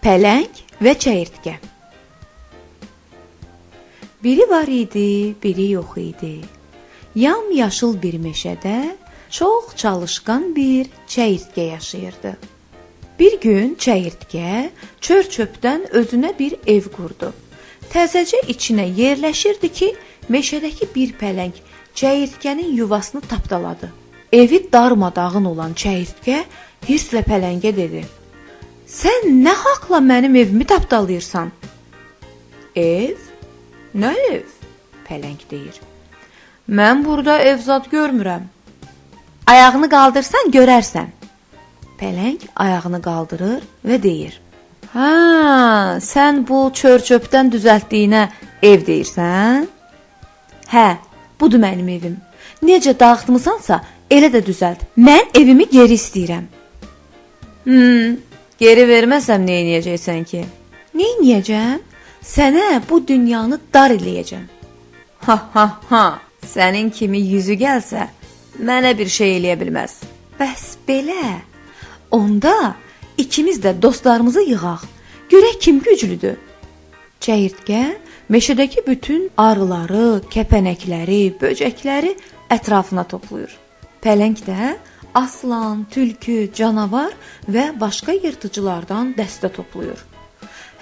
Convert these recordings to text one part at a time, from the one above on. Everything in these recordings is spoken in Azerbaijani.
Pələng və çəyirtkə. Biri var idi, biri yox idi. Yamyaşıl bir meşədə çox çalışqan bir çəyirtkə yaşayırdı. Bir gün çəyirtkə çör-çöpdən özünə bir ev qurdu. Təzəcə içinə yerləşirdi ki, meşədəki bir pələng çəyirtkənin yuvasını tapdaladı. Evi darmadağın olan çəyirtkə hisslə pələngə dedi: "Sən nə haqla mənim evimi tapdalayırsan?" "Ev? Nə ev?" pələng deyir. "Mən burada ev zad görmürəm." "Ayağını qaldırsan görərsən." Pələng ayağını qaldırır və deyir: "Hə, sən bu çör-çöpdən düzəltdiyinə ev deyirsən?" "Hə, budur mənim evim. Necə dağıtmısansa, elə də düzəlt. Mən evimi geri istəyirəm." Geri verməsəm nə edəcəksən ki?" "Nə edəcəm? Sənə bu dünyanı dar eləyəcəm." Ha, sənin kimi yüzü gəlsə, mənə bir şey eləyə bilməz." "Bəs belə? Onda ikimiz də dostlarımızı yığaq. Görək kim güclüdür." Çəyirtkə meşədəki bütün arıları, kəpənəkləri, böcəkləri ətrafına toplayır. Pələng də aslan, tülkü, canavar və başqa yırtıcılardan dəstə toplayır.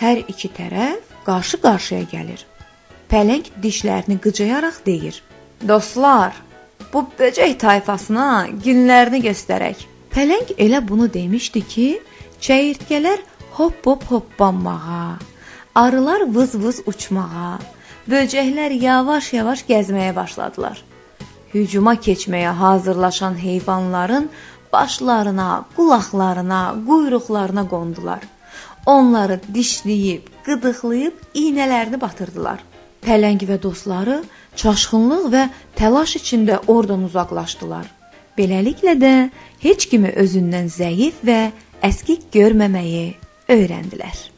Hər iki tərəf qarşı-qarşıya gəlir. Pələng dişlərini qıcayaraq deyir: "Dostlar, bu böcək tayfasına günlərini göstərək." Pələng elə bunu demişdi ki, çəyirtkələr hop-hop hoppanmağa, arılar vız-vız uçmağa, böcəklər yavaş-yavaş gəzməyə başladılar. Hücuma keçməyə hazırlaşan heyvanların başlarına, qulaqlarına, quyruqlarına qondular. Onları dişləyib, qıdıqlayıb iynələrini batırdılar. Pələng və dostları çaşqınlıq və təlaş içində oradan uzaqlaşdılar. Beləliklə də heç kimi özündən zəif və əskik görməməyi öyrəndilər.